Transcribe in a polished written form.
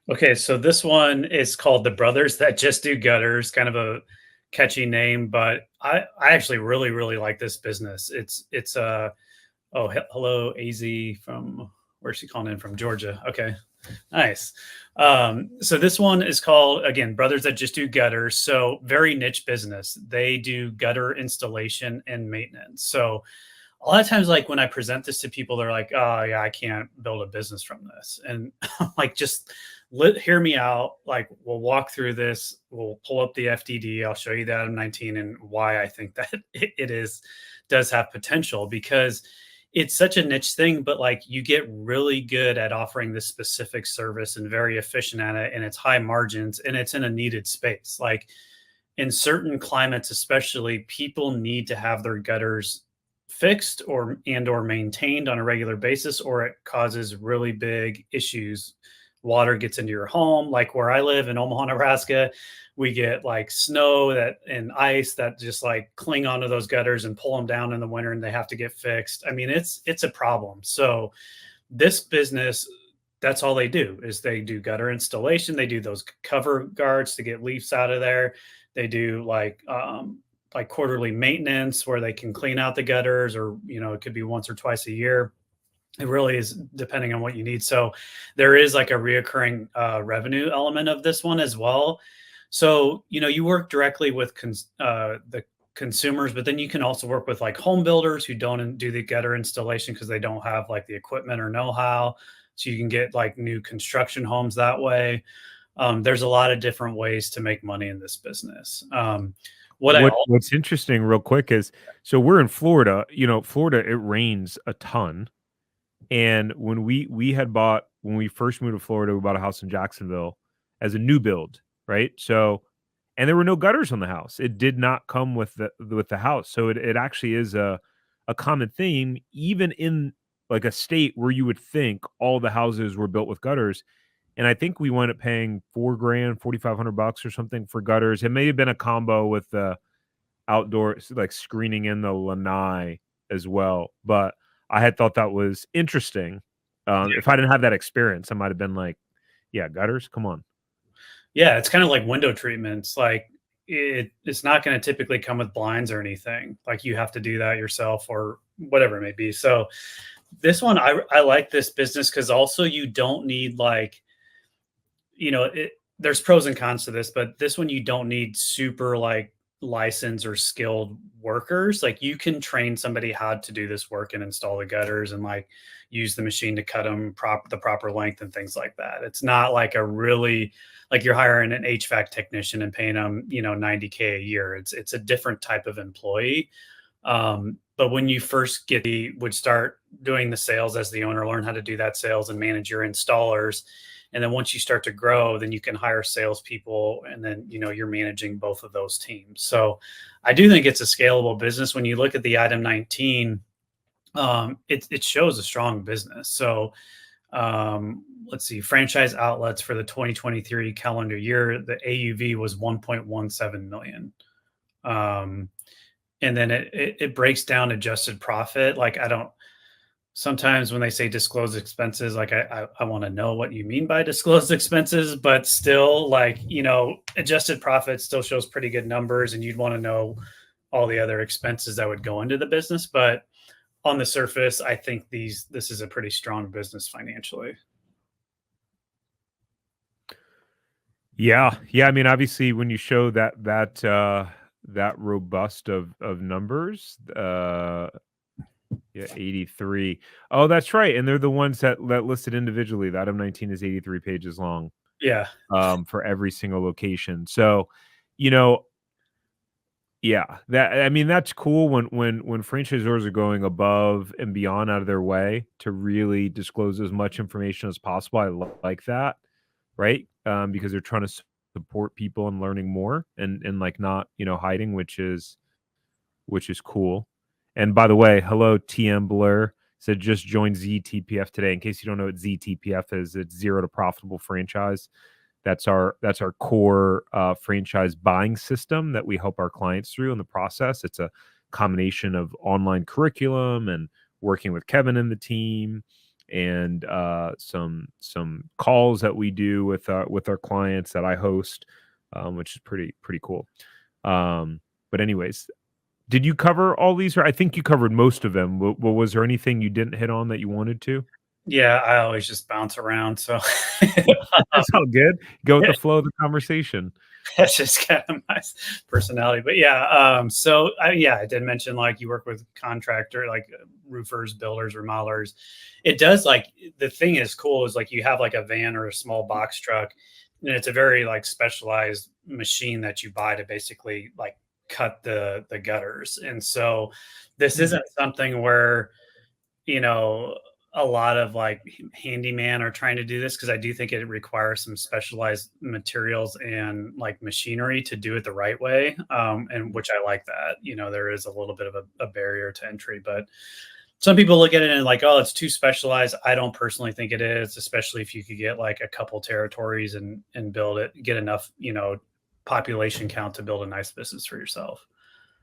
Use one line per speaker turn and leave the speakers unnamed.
Okay, so this one is called The Brothers That Just Do Gutters, kind of a catchy name, but I actually really like this business. It's oh hello AZ from where's she calling in from Georgia? Okay, nice. So this one is called again Brothers That Just Do Gutters. So very niche business. They do gutter installation and maintenance. So a lot of times, like when I present this to people, they're like, "Oh yeah, I can't build a business from this." And I'm like, just hear me out. Like we'll walk through this. We'll pull up the FDD. I'll show you the Adam 19 and why I think that it is does have potential because it's such a niche thing, but like you get really good at offering this specific service and very efficient at it, and it's high margins and it's in a needed space. Like in certain climates, especially, people need to have their gutters fixed or maintained on a regular basis, or it causes really big issues. Water gets into your home, like where I live in Omaha, Nebraska. We get like snow that and ice that just like cling onto those gutters and pull them down in the winter, and they have to get fixed. I mean, it's a problem. So this business, that's all they do is they do gutter installation. They do those cover guards to get leaves out of there. They do like quarterly maintenance where they can clean out the gutters, or it could be once or twice a year. It really is depending on what you need. So there is like a reoccurring revenue element of this one as well. So you work directly with the consumers, but then you can also work with like home builders who don't do the gutter installation because they don't have like the equipment or know-how. So you can get like new construction homes that way. There's a lot of different ways to make money in this business. What I
What's interesting real quick is so we're in Florida, Florida, it rains a ton. And when we first moved to Florida, we bought a house in Jacksonville as a new build, right? So and there were no gutters on the house. It did not come with the house. So it actually is a common theme, even in like a state where you would think all the houses were built with gutters. And I think we wound up paying 4 grand, $4,500 or something for gutters. It may have been a combo with the outdoor, like screening in the lanai as well. But I had thought that was interesting. If I didn't have that experience, I might have been like, yeah, gutters, come on.
Yeah, it's kind of like window treatments. Like it's not going to typically come with blinds or anything. Like you have to do that yourself or whatever it may be. So this one, I like this business because also you don't need like, there's pros and cons to this, but this one you don't need super like licensed or skilled workers. Like you can train somebody how to do this work and install the gutters and like use the machine to cut them the proper length and things like that. It's not like a really like you're hiring an HVAC technician and paying them, 90K a year. It's a different type of employee. But when you first would start doing the sales as the owner, learn how to do that sales and manage your installers. And then once you start to grow, then you can hire salespeople, and then you're managing both of those teams. So I do think it's a scalable business. When you look at the item 19, it shows a strong business. So let's see, franchise outlets for the 2023 calendar year, the AUV was 1.17 million. And then it breaks down adjusted profit. Like I don't sometimes when they say disclosed expenses, like I want to know what you mean by disclosed expenses, but still like, adjusted profit still shows pretty good numbers and you'd want to know all the other expenses that would go into the business. But on the surface, I think this is a pretty strong business financially.
Yeah. Yeah. I mean, obviously when you show that robust of numbers, yeah, 83. Oh, that's right. And they're the ones that listed individually. The item 19 is 83 pages long,
Yeah.
for every single location. So, you know, yeah, I mean, that's cool when franchisors are going above and beyond out of their way to really disclose as much information as possible. I like that, right? Because they're trying to support people and learning more and like not, hiding, which is cool. And by the way, hello TM Blur said just joined ZTPF today. In case you don't know what ZTPF is, it's zero to profitable franchise. That's our core franchise buying system that we help our clients through in the process. It's a combination of online curriculum and working with Kevin and the team, and some calls that we do with our clients that I host, which is pretty cool. But anyways, did you cover all these? Or I think you covered most of them. Was there anything you didn't hit on that you wanted to?
Yeah, I always just bounce around. So
That's all good. Go with the flow of the conversation.
that's just kind of my personality. But yeah, I did mention like you work with contractor, like roofers, builders, remodelers. It does like the thing is cool is like you have like a van or a small box truck, and it's a very like specialized machine that you buy to basically like cut the gutters. And so this isn't something where a lot of like handyman are trying to do this because I do think it requires some specialized materials and like machinery to do it the right way. And which I like that. There is a little bit of a barrier to entry, but some people look at it and like, oh, it's too specialized. I don't personally think it is, especially if you could get like a couple territories and build it, get enough, population count to build a nice business for yourself.